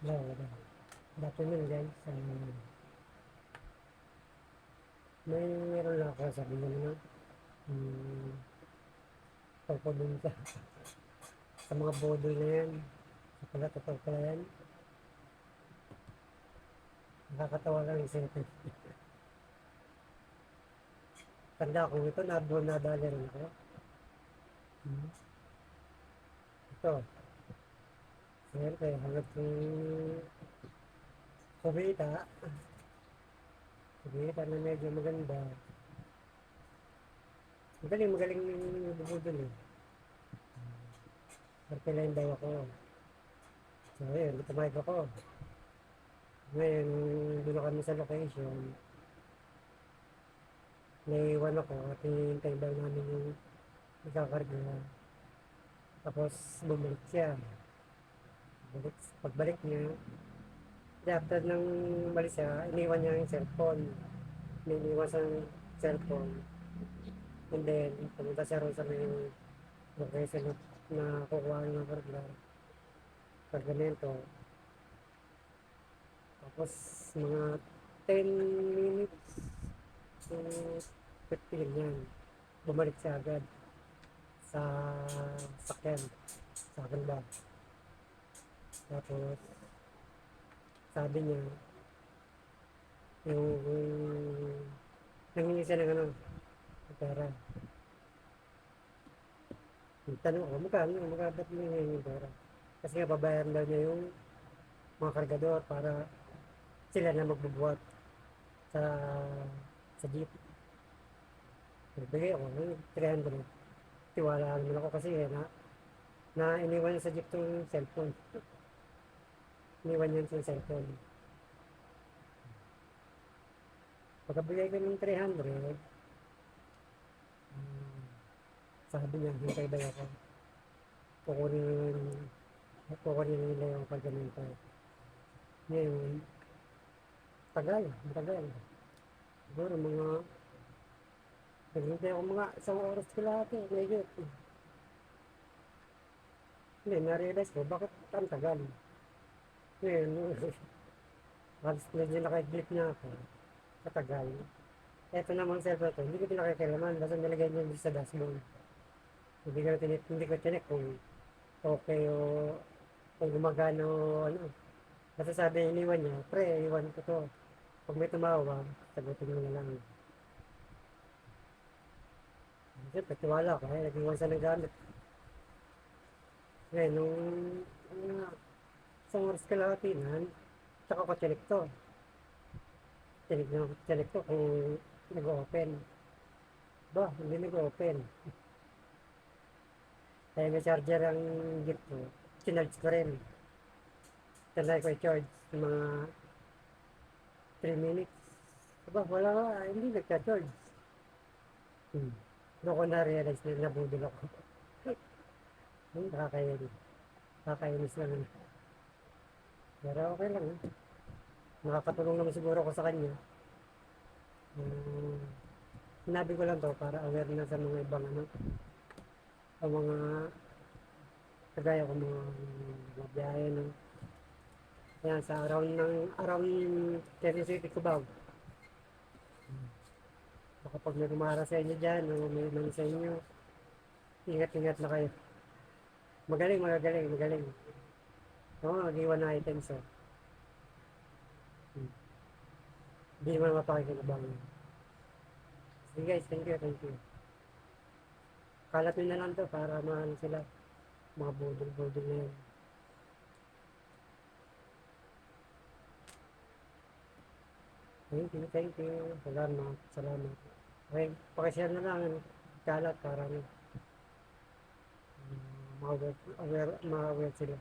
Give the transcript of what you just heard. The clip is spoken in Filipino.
Wala, wala. Dati nun guys, may meron lang ako sabi niya naman, tungkol dun sa mga bodol na yan. Sa pala, totoo pala yan. Nakakatawa lang isipin. Tanda ko ito, doon nadali rin ako. Hmm. Ito, siyempre, hanggang kumita, kumita na medyo maganda. Magaling yung bubudol eh. Martiline daw ako. So, ayun, tumayag ako. Ngayon, doon kami sa location. Naiwan ako at hinihintay daw namin yung ikakarga. Tapos, bumalik siya. Pagbalik niya, after nang balik siya, iniwan niya yung cellphone. Iniwan sa cellphone. And then, pumunta siya ron sa may location na kukuha ng kargamento. Tapos, mga 10 minutes to 15 yan. Bumalik siya agad sa sakyan, sa akin ba. Tapos, sabi niya, yung nangingi siya ng ano, pera. Tanong ko, magkano ba't nangingi yung pera? Kasi nga, babayaran daw niya yung mga kargador para sila na magbubuhat sa jeep. Nagbigay ako ng 300. Tiwala naman ako kasi na iniwan niya sa jeep tong cellphone. Iniwan niya yung cellphone. Pagkabigay ko ng 300, sabi niya, hintay daw ako. Kukunin nila yung paggamento. Ngayon, matagal. Siguro mga, naghintay ako mga isang oras ko lahat eh, ngayon. Hindi, na-realize ko, bakit ang tagal? Ngayon, halos medyo naka-glip niya ako, katagal. Eto namang cellphone ko, hindi ko pinakikailaman, basta nilagay niya dito sa dashboard. Hindi ko tinik kung okay o kung gumagana o ano. Basta sabi, iniwan niya, pre, iwan ko to. Pag may tumawag, sagutin mo na lang. Siyempre, tiwala ko, nag-iwan siya ng gamit. Ngayon, mga isang oras kalahatinan, tsaka ko tinik to. Tinik to kung nag-open. Ba, hindi nag-open. Kaya may charger ang gift ko. Sinarge ko rin. Tinry ko i-charge mga 3 minutes. Aba, wala ka, hindi nagka-charge. Doon ko na-realize na nabudol ako. Nakakainis lang. Pero okay lang. Nakakatulong naman siguro ako sa kanya. Sinabi ko lang to para aware na sa mga ibang sa mga kagaya ko mga biyahe no. Yan sa around Quezon City, Cubao. Baka pag may kumara sa inyo dyan o may nang sa inyo, ingat na kayo. Magaling. Oo, nag-iwan na items oh. Hindi naman mapakikinabang. Sige guys, thank you. Kalat nyo na lang to para maano sila, mga budol na yan. Thank you. Salamat. Okay, pakishare na lang kalat para ma-aware sila.